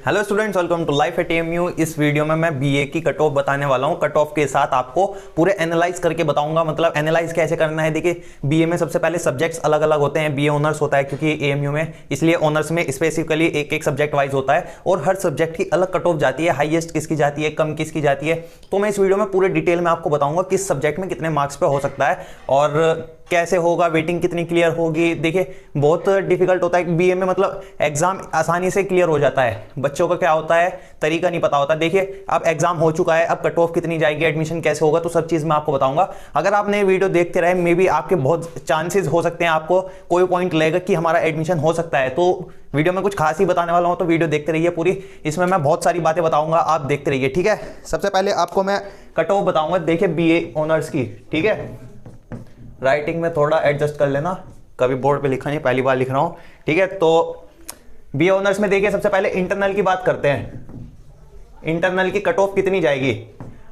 Hello students, welcome to life at AMU. इस video में मैं बीए की कट ऑफ बताने वाला हूं। कट ऑफ के साथ आपको पूरे एनालाइज करके बताऊंगा। मतलब एनालाइज कैसे करना है। देखिए, बीए में सबसे पहले सब्जेक्ट्स अलग अलग होते हैं। बीए ऑनर्स होता है क्योंकि एएमयू में, इसलिए ऑनर्स में स्पेसिफिकली एक एक सब्जेक्ट वाइज होता है और हर सब्जेक्ट की अलग कट ऑफ जाती है। हाईएस्ट किसकी जाती है, कम किसकी जाती है। तो मैं इस वीडियो में पूरे डिटेल में आपको बताऊंगा किस सब्जेक्ट में कितने मार्क्स पे हो सकता है और कैसे होगा, वेटिंग कितनी क्लियर होगी। देखिए, बहुत डिफिकल्ट होता है बीए में। मतलब एग्जाम आसानी से क्लियर हो जाता है, बच्चों का क्या होता है, तरीका नहीं पता होता। देखिए, अब एग्जाम हो चुका है, अब कट ऑफ कितनी जाएगी, एडमिशन कैसे होगा, तो सब चीज मैं आपको बताऊंगा। अगर आपने वीडियो देखते रहे, मे बी आपके बहुत चांसेस हो सकते हैं, आपको कोई पॉइंट लगेगा कि हमारा एडमिशन हो सकता है। तो वीडियो में कुछ खास ही बताने वाला हूं, तो वीडियो देखते रहिए पूरी। इसमें मैं बहुत सारी बातें बताऊंगा, आप देखते रहिए, ठीक है। सबसे पहले आपको मैं कट ऑफ बताऊंगा। देखिए, बीए ऑनर्स की, ठीक है। राइटिंग में थोड़ा एडजस्ट कर लेना, कभी बोर्ड पे लिखा नहीं, पहली बार लिख रहा हूं, ठीक है। तो बीए ऑनर्स में देखिए, सबसे पहले इंटरनल की बात करते हैं। इंटरनल की कट ऑफ कितनी जाएगी।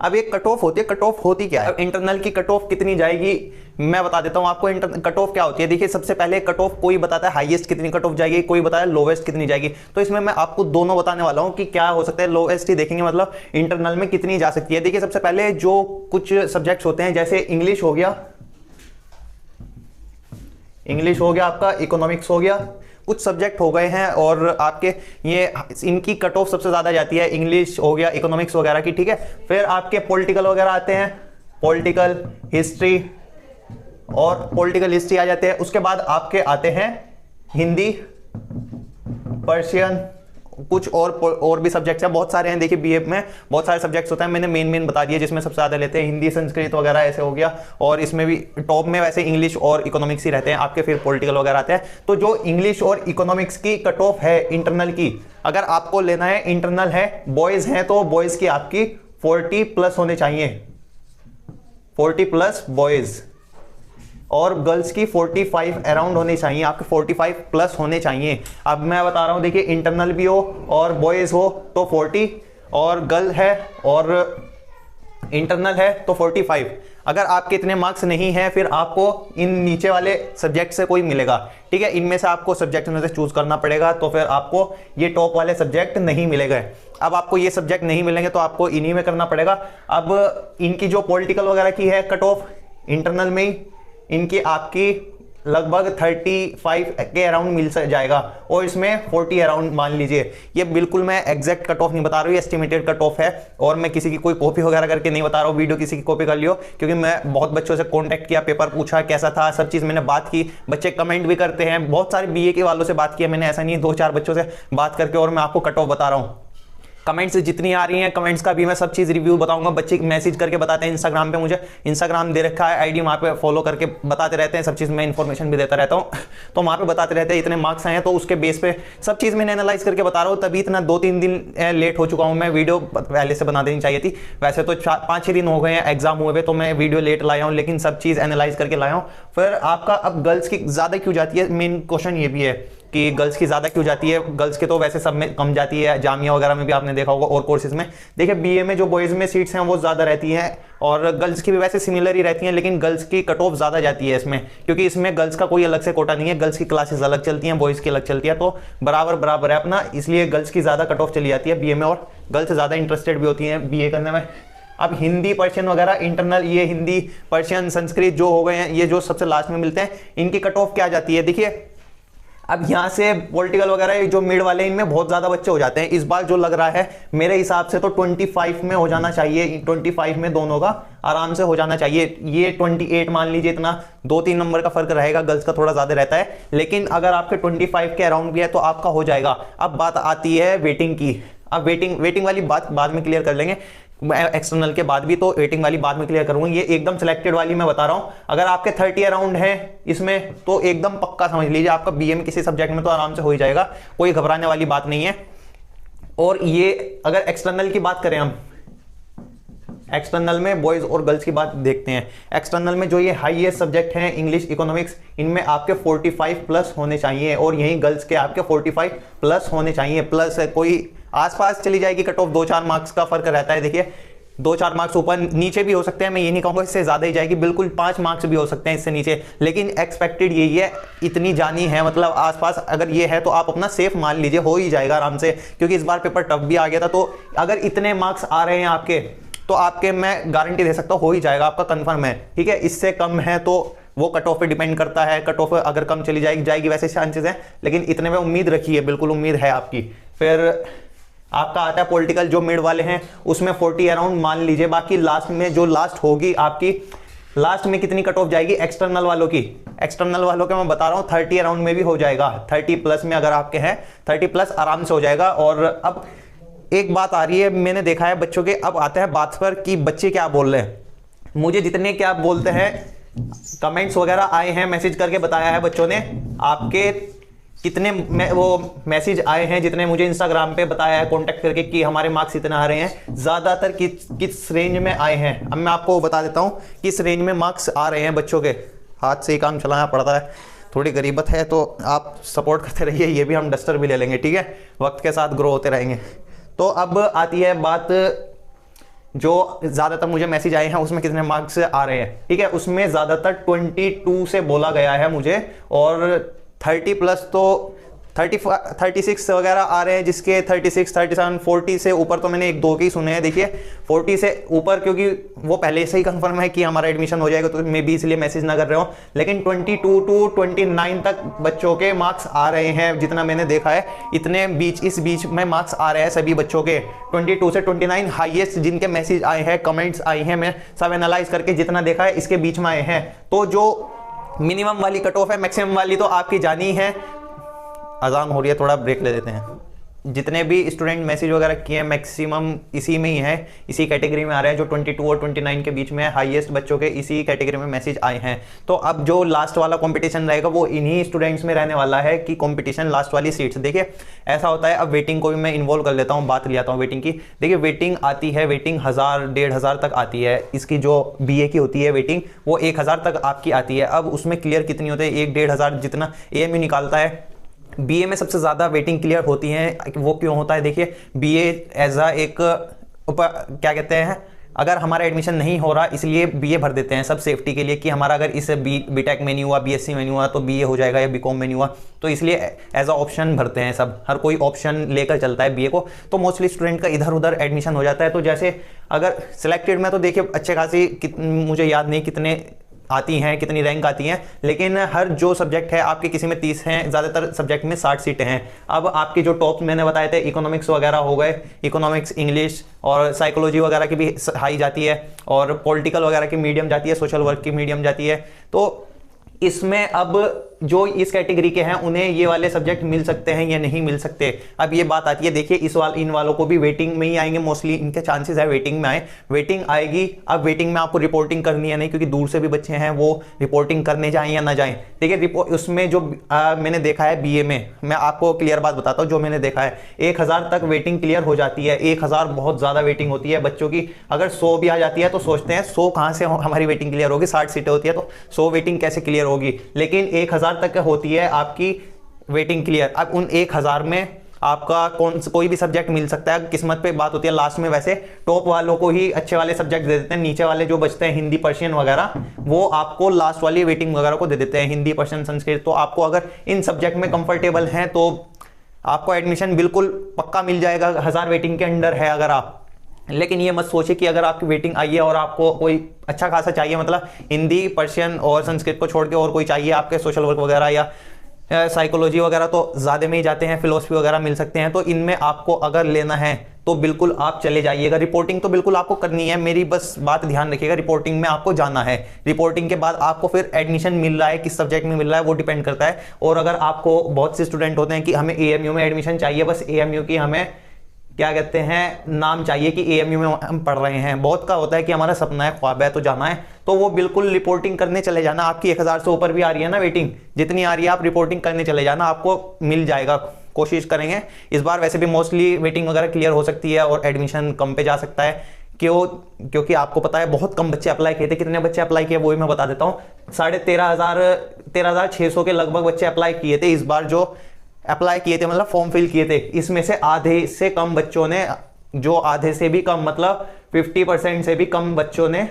अब एक कट ऑफ होती है, कट ऑफ होती क्या है। अब इंटरनल की कट ऑफ कितनी जाएगी मैं बता देता हूं आपको। कट ऑफ क्या होती है। देखिए, सबसे पहले कट ऑफ कोई बताता है हाईएस्ट कितनी कट ऑफ जाएगी, कोई बताता है लोवेस्ट कितनी जाएगी। तो इसमें मैं आपको दोनों बताने वाला हूं कि क्या हो सकता है। लोवेस्ट ही देखेंगे, मतलब इंटरनल में कितनी जा सकती है। देखिए, सबसे पहले जो कुछ सब्जेक्ट्स होते हैं, जैसे इंग्लिश हो गया, इंग्लिश हो गया आपका, इकोनॉमिक्स हो गया, कुछ सब्जेक्ट हो गए हैं और आपके ये इनकी कट ऑफ सबसे ज्यादा जाती है। इंग्लिश हो गया, इकोनॉमिक्स वगैरह की, ठीक है। फिर आपके पॉलिटिकल वगैरह आते हैं, पॉलिटिकल हिस्ट्री, और पॉलिटिकल हिस्ट्री आ जाते हैं। उसके बाद आपके आते हैं हिंदी, पर्शियन, कुछ और भी सब्जेक्ट्स हैं, बहुत सारे हैं। देखिए, बीए में बहुत सारे सब्जेक्ट्स होते हैं, मैंने मेन बता दिए जिसमें सबसे ज्यादा लेते हैं। हिंदी, संस्कृत वगैरह ऐसे हो गया। और इसमें भी टॉप में वैसे इंग्लिश और इकोनॉमिक्स ही रहते हैं आपके, फिर पॉलिटिकल वगैरह आते हैं। तो जो इंग्लिश और इकोनॉमिक्स की कट ऑफ है इंटरनल की, अगर आपको लेना है, इंटरनल है, बॉयज हैं तो बॉयज की आपकी 40 प्लस होने चाहिए, 40 प्लस बॉयज, और गर्ल्स की 45 अराउंड होनी चाहिए, आपके 45 प्लस होने चाहिए। अब मैं बता रहा हूं, देखिए, इंटरनल भी हो और बॉयज हो तो 40, और गर्ल है और इंटरनल है तो 45। अगर आपके इतने मार्क्स नहीं है, फिर आपको इन नीचे वाले सब्जेक्ट से कोई मिलेगा, ठीक है। इनमें से आपको सब्जेक्ट में से चूज करना पड़ेगा, तो फिर आपको ये टॉप वाले सब्जेक्ट नहीं मिलेगा। अब आपको ये सब्जेक्ट नहीं मिलेंगे तो आपको इन्हीं में करना पड़ेगा। अब इनकी जो पॉलिटिकल वगैरह की है कट ऑफ इंटरनल में ही, इनकी आपकी लगभग 35 के अराउंड मिल जाएगा, और इसमें 40 अराउंड मान लीजिए। ये बिल्कुल मैं एग्जैक्ट कट ऑफ नहीं बता रहा हूँ, ये एस्टिमेटेड कट ऑफ है, और मैं किसी की कोई कॉपी वगैरह करके नहीं बता रहा हूँ। वीडियो किसी की कॉपी कर लियो, क्योंकि मैं बहुत बच्चों से कांटेक्ट किया, पेपर पूछा कैसा था, सब चीज़ मैंने बात की। बच्चे कमेंट भी करते हैं, बहुत सारे बीए के वालों से बात किया मैंने, ऐसा नहीं, 2-4 बच्चों से बात करके और मैं आपको कट ऑफ बता रहा हूँ। कमेंट्स जितनी आ रही हैं, कमेंट्स का भी मैं सब चीज़ रिव्यू बताऊंगा। बच्चे मैसेज करके बताते हैं इंस्टाग्राम पे, मुझे इंस्टाग्राम दे रखा है आईडी, वहाँ पे फॉलो करके बताते रहते हैं सब चीज़। मैं इन्फॉर्मेशन भी देता रहता हूँ, तो वहाँ पे बताते रहते हैं इतने मार्क्स आए हैं, तो उसके बेस पे सब चीज़ मैंने एनालाइज करके बता रहा हूँ। तभी इतना 2-3 दिन लेट हो चुका हूँ मैं। वीडियो पहले से बना देनी चाहिए थी, वैसे तो 5-6 दिन हो गए हैं एग्जाम हुए हुए, तो मैं वीडियो लेट लाया हूँ, लेकिन सब चीज़ एनालाइज करके लाया हूँ। फिर आपका अब गर्ल्स की ज़्यादा क्यों जाती है, मेन क्वेश्चन ये भी है कि गर्ल्स की ज़्यादा क्यों जाती है। गर्ल्स के तो वैसे सब में कम जाती है, जामिया वगैरह में भी आपने देखा होगा और कोर्सेज में। देखिए, बीए में जो बॉयज़ में सीट्स हैं वो ज़्यादा रहती हैं, और गर्ल्स की भी वैसे सिमिलर ही रहती हैं, लेकिन गर्ल्स की कट ऑफ ज़्यादा जाती है इसमें, क्योंकि इसमें गर्ल्स का कोई अलग से कोटा नहीं है। गर्ल्स की क्लासेस अलग चलती हैं, बॉयज़ की अलग चलती है, तो बराबर है अपना, इसलिए गर्ल्स की ज़्यादा कट ऑफ चली जाती है बीए में, और गर्ल्स ज़्यादा इंटरेस्टेड भी होती हैं बीए करने में। अब हिंदी, पर्शियन वगैरह इंटरनल, ये हिंदी, पर्शियन, संस्कृत जो हो गए हैं, ये जो सबसे लास्ट में मिलते हैं, इनकी कट ऑफ क्या जाती है। देखिए, अब यहाँ से पॉलिटिकल वगैरह जो मिड वाले, इनमें बहुत ज़्यादा बच्चे हो जाते हैं। इस बार जो लग रहा है मेरे हिसाब से तो 25 में हो जाना चाहिए, 25 में दोनों का आराम से हो जाना चाहिए। ये 28 मान लीजिए, इतना 2-3 नंबर का फर्क रहेगा, गर्ल्स का थोड़ा ज़्यादा रहता है, लेकिन अगर आपके 25 के अराउंड भी है तो आपका हो जाएगा। अब बात आती है वेटिंग की। अब वेटिंग वाली बात बाद में क्लियर कर लेंगे, एक्सटर्नल के बाद भी, तो वेटिंग वाली बाद में क्लियर करूंगा। ये एकदम सिलेक्टेड वाली मैं बता रहा हूं। अगर आपके 30 अराउंड है इसमें, तो एकदम पक्का समझ लीजिए आपका बीए में किसी सब्जेक्ट में तो आराम से हो ही जाएगा, कोई घबराने वाली बात नहीं है। और ये अगर एक्सटर्नल की बात करें, हम एक्सटर्नल में बॉयज और गर्ल्स की बात देखते हैं। एक्सटर्नल में जो ये हाईएस्ट सब्जेक्ट हैं, इंग्लिश, इकोनॉमिक्स, इनमें आपके 45 प्लस होने चाहिए, और यही गर्ल्स के आपके 45 प्लस होने चाहिए। प्लस कोई आसपास चली जाएगी कट ऑफ, 2-4 मार्क्स का फर्क रहता है। देखिए, 2-4 मार्क्स ऊपर नीचे भी हो सकते हैं, मैं ये नहीं कहूँगा इससे ज़्यादा ही जाएगी, बिल्कुल 5 मार्क्स भी हो सकते हैं इससे नीचे, लेकिन एक्सपेक्टेड यही है, इतनी जानी है, मतलब आसपास अगर ये है तो आप अपना सेफ मान लीजिए, हो ही जाएगा आराम से, क्योंकि इस बार पेपर टफ भी आ गया था। तो अगर इतने मार्क्स आ रहे हैं आपके, तो आपके मैं गारंटी दे सकता हूँ हो ही जाएगा, आपका कंफर्म है, ठीक है। इससे कम है तो वो कट ऑफ पे डिपेंड करता है, कट ऑफ अगर कम चली जाएगी वैसे चांसेस हैं, लेकिन इतने में उम्मीद रखिए, बिल्कुल उम्मीद है आपकी। फिर आपका आता है पॉलिटिकल, जो मिड वाले हैं उसमें 40 अराउंड मान लीजिए, बाकी लास्ट में जो लास्ट होगी आपकी, लास्ट में कितनी कट ऑफ जाएगी एक्सटर्नल वालों की, एक्सटर्नल वालों के मैं बता रहा हूं 30 अराउंड में भी हो जाएगा, 30 प्लस में अगर आपके हैं 30 प्लस आराम से हो जाएगा। और अब एक बात आ रही है, मैंने देखा है बच्चों के, अब आते हैं बात पर कि बच्चे क्या बोल रहे हैं, मुझे जितने क्या बोलते हैं कमेंट्स वगैरह आए हैं, मैसेज करके बताया है बच्चों ने, आपके कितने वो मैसेज आए हैं, जितने मुझे इंस्टाग्राम पे बताया है कांटेक्ट करके कि हमारे मार्क्स इतना आ रहे हैं, ज्यादातर किस रेंज में आए हैं। अब मैं आपको बता देता हूं किस रेंज में मार्क्स आ रहे हैं बच्चों के, हाथ से ही काम चलाना पड़ता है, थोड़ी गरीबत है तो आप सपोर्ट करते रहिए, ये भी हम डस्टर भी ले लेंगे, ठीक है, वक्त के साथ ग्रो होते रहेंगे। तो अब आती है बात, जो ज्यादातर मुझे मैसेज आए हैं उसमें कितने मार्क्स आ रहे हैं, ठीक है, उसमें ज्यादातर 22 से बोला गया है मुझे, और 30 प्लस तो 36 वगैरह आ रहे हैं, जिसके 36, 37, 40 से ऊपर तो मैंने 1-2 के ही सुने हैं। देखिए 40 से ऊपर क्योंकि वो पहले से ही कंफर्म है कि हमारा एडमिशन हो जाएगा, तो मैं भी इसलिए मैसेज ना कर रहा हूँ, लेकिन 22 to 29 तक बच्चों के मार्क्स आ रहे हैं, जितना मैंने देखा है इतने बीच, इस बीच में मार्क्स आ रहे हैं सभी बच्चों के, 22 से 29 हाईएस्ट जिनके मैसेज आए हैं, कमेंट्स आए हैं, मैं सब एनालाइज करके जितना देखा है इसके बीच में आए हैं। तो जो मिनिमम वाली कट ऑफ है, मैक्सिमम वाली तो आपकी जानी है। अजान हो रही है, थोड़ा ब्रेक ले लेते हैं। जितने भी स्टूडेंट मैसेज वगैरह किए हैं मैक्सिमम इसी में ही है, इसी कैटेगरी में आ रहे हैं, जो 22 और 29 के बीच में है, हाईएस्ट बच्चों के इसी कैटेगरी में मैसेज आए हैं। तो अब जो लास्ट वाला कंपटीशन रहेगा वो इन्हीं स्टूडेंट्स में रहने वाला है कि कंपटीशन लास्ट वाली सीट्स। देखिए ऐसा होता है, अब वेटिंग को भी मैं इन्वॉल्व कर लेता हूँ, बात ले आता हूँ वेटिंग की। देखिए वेटिंग आती है, वेटिंग 1000-1500 तक आती है, इसकी जो BA की होती है वेटिंग वो 1000 तक आपकी आती है। अब उसमें क्लियर कितनी होती है, 1-1500 जितना AMU निकालता है। BA में सबसे ज़्यादा वेटिंग क्लियर होती है, वो क्यों होता है, देखिए BA एज अ एक क्या कहते हैं, अगर हमारा एडमिशन नहीं हो रहा इसलिए BA भर देते हैं सब सेफ्टी के लिए, कि हमारा अगर इस BTech में नहीं हुआ, BSc में नहीं हुआ तो BA हो जाएगा, या BCom में नहीं हुआ, तो इसलिए एज अ ऑप्शन भरते हैं सब, हर कोई ऑप्शन लेकर चलता है BA को। तो मोस्टली स्टूडेंट का इधर उधर एडमिशन हो जाता है। तो जैसे अगर सिलेक्टेड में तो देखिए अच्छे खासी, मुझे याद नहीं कितने आती हैं, कितनी रैंक आती हैं, लेकिन हर जो सब्जेक्ट है आपके किसी में 30 हैं, ज़्यादातर सब्जेक्ट में 60 सीटें हैं। अब आपके जो टॉप मैंने बताए थे, इकोनॉमिक्स वगैरह हो गए, इकोनॉमिक्स, इंग्लिश और साइकोलॉजी वगैरह की भी हाई जाती है, और पॉलिटिकल वगैरह की मीडियम जाती है, सोशल वर्क की मीडियम जाती है। तो इसमें अब जो इस कैटेगरी के हैं उन्हें ये वाले सब्जेक्ट मिल सकते हैं या नहीं मिल सकते। अब ये बात आती है, देखिए इन वालों को भी वेटिंग में ही आएंगे, मोस्टली इनके चांसेस है वेटिंग में आए, वेटिंग आएगी। अब वेटिंग में आपको रिपोर्टिंग करनी है नहीं, क्योंकि दूर से भी बच्चे हैं, वो रिपोर्टिंग करने जाएं या ना जाएं। देखिए उसमें जो मैंने देखा है BA में, मैं आपको क्लियर बात बताता हूँ, जो मैंने देखा है 1000 तक वेटिंग क्लियर हो जाती है। 1000 बहुत ज़्यादा वेटिंग होती है बच्चों की। अगर 100 भी आ जाती है तो सोचते हैं 100 कहाँ से हमारी वेटिंग क्लियर होगी, 60 सीटें होती है तो 100 वेटिंग कैसे क्लियर होगी, लेकिन 1000 तक होती है आपकी वेटिंग क्लियर। अब उन 1000 में आपका कोई भी सब्जेक्ट मिल सकता है, किस्मत पे बात होती है लास्ट में। वैसे टॉप वालों को ही अच्छे वाले सब्जेक्ट दे देते हैं, नीचे वाले जो बचते हैं हिंदी, पर्शियन वगैरह, वो आपको लास्ट वाली वेटिंग वगैरह को दे देते हैं, हिंदी, पर्शियन, संस्कृत। तो आपको अगर इन सब्जेक्ट में कंफर्टेबल हैं तो आपको एडमिशन बिल्कुल पक्का मिल जाएगा, 1000 वेटिंग के अंडर है अगर आप। लेकिन ये मत सोचिए कि अगर आपकी वेटिंग आई है और आपको कोई अच्छा खासा चाहिए, मतलब हिंदी, पर्शियन और संस्कृत को छोड़ के और कोई चाहिए आपके, सोशल वर्क वगैरह या साइकोलॉजी वगैरह तो ज़्यादा में ही जाते हैं, फिलोसफी वगैरह मिल सकते हैं। तो इनमें आपको अगर लेना है तो बिल्कुल आप चले जाइएगा। रिपोर्टिंग तो बिल्कुल आपको करनी है, मेरी बस बात ध्यान रखिएगा, रिपोर्टिंग में आपको जाना है। रिपोर्टिंग के बाद आपको फिर एडमिशन मिल रहा है, किस सब्जेक्ट में मिल रहा है वो डिपेंड करता है। और अगर आपको, बहुत से स्टूडेंट होते हैं कि हमें AMU में एडमिशन चाहिए, बस AMU की हमें क्या कहते हैं नाम चाहिए कि AMU में हम पढ़ रहे हैं। बहुत का होता है कि हमारा सपना है, ख्वाब है तो जाना है, तो वो बिल्कुल रिपोर्टिंग करने चले जाना। आपकी 1000 से ऊपर भी आ रही है ना वेटिंग, जितनी आ रही है आप रिपोर्टिंग करने चले जाना, आपको मिल जाएगा, कोशिश करेंगे इस बार। वैसे भी मोस्टली वेटिंग वगैरह क्लियर हो सकती है और एडमिशन कम पे जा सकता है। क्योंकि आपको पता है बहुत कम बच्चे अप्लाई किए थे। कितने बच्चे अप्लाई किए वो भी मैं बता देता हूँ, 13,600 के लगभग बच्चे अप्लाई किए थे इस बार, जो अप्लाई किए थे मतलब फॉर्म फिल किए थे। इसमें से आधे से कम बच्चों ने, जो आधे से भी कम मतलब 50% से भी कम बच्चों ने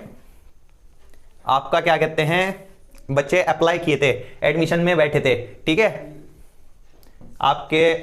आपका क्या कहते हैं बच्चे अप्लाई किए थे, एडमिशन में बैठे थे, ठीक है। आपके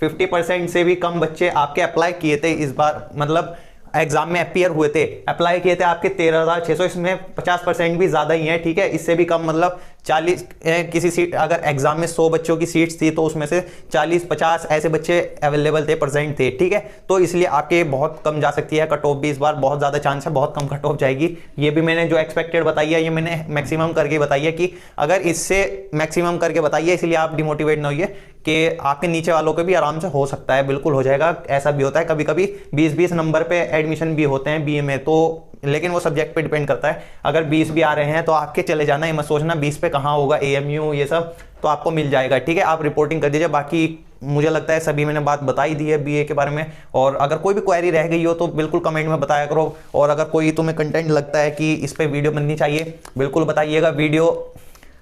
50% से भी कम बच्चे आपके अप्लाई किए थे इस बार, मतलब एग्जाम में अपीयर हुए थे, अप्लाई किए थे आपके 13,600, इसमें 50% भी ज्यादा ही है, ठीक है। इससे भी कम मतलब 40 किसी सीट, अगर एग्जाम में 100 बच्चों की सीट्स थी तो उसमें से 40-50 ऐसे बच्चे अवेलेबल थे, प्रेजेंट थे, ठीक है। तो इसलिए आपके बहुत कम जा सकती है कट ऑफ भी, इस बार बहुत ज्यादा चांस है बहुत कम कट ऑफ जाएगी। ये भी मैंने जो एक्सपेक्टेड बताई है ये मैंने मैक्सिमम करके बताई है कि अगर इससे मैक्सिमम करके बताई है, इसलिए आप डिमोटिवेट ना होइए कि आपके नीचे वालों के भी आराम से हो सकता है, बिल्कुल हो जाएगा। ऐसा भी होता है कभी कभी 20-20 नंबर पे एडमिशन भी होते हैं बीए में, तो लेकिन वो सब्जेक्ट पे डिपेंड करता है। अगर 20 भी आ रहे हैं तो आपके चले जाना, ये मत सोचना 20 पे कहाँ होगा एएमयू ये सब, तो आपको मिल जाएगा, ठीक है। आप रिपोर्टिंग कर दीजिए। बाकी मुझे लगता है सभी मैंने बात बताई दी है बीए के बारे में, और अगर कोई भी क्वेरी रह गई हो तो बिल्कुल कमेंट में बताया करो, और अगर कोई तुम्हें कंटेंट लगता है कि इस पर वीडियो बननी चाहिए बिल्कुल बताइएगा वीडियो।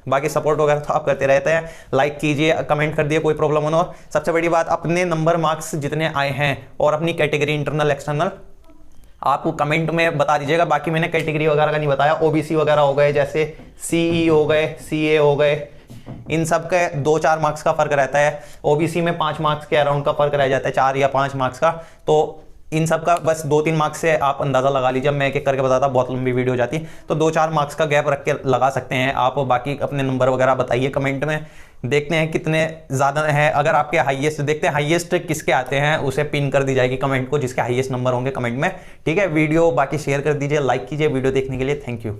बाकी सपोर्ट वगैरह तो आप करते रहते हैं, लाइक कीजिए, कमेंट कर दिए कोई प्रॉब्लम हो ना। और सबसे बड़ी बात, अपने नंबर मार्क्स जितने आए हैं और अपनी कैटेगरी इंटरनल एक्सटर्नल आप कमेंट में बता दीजिएगा। बाकी मैंने कैटेगरी वगैरह का नहीं बताया, ओबीसी वगैरह हो गए, जैसे सीई हो गए, सीए हो गए, इन सब के 2-4 मार्क्स का फर्क रहता है। ओबीसी में 5 मार्क्स के अराउंड का फर्क रह जाता है, 4 या 5 मार्क्स का। तो इन सब का बस 2-3 मार्क्स से आप अंदाजा लगा लीजिए। मैं एक एक करके बताता, बहुत लंबी वीडियो हो जाती, तो 2-4 मार्क्स का गैप रख के लगा सकते हैं आप। बाकी अपने नंबर वगैरह बताइए कमेंट में, देखते हैं कितने ज़्यादा है। अगर आपके हाईएस्ट, देखते हैं हाईएस्ट किसके आते हैं, उसे पिन कर दी जाएगी कमेंट को, जिसके हाईएस्ट नंबर होंगे कमेंट में, ठीक है। वीडियो बाकी शेयर कर दीजिए, लाइक कीजिए। वीडियो देखने के लिए थैंक यू।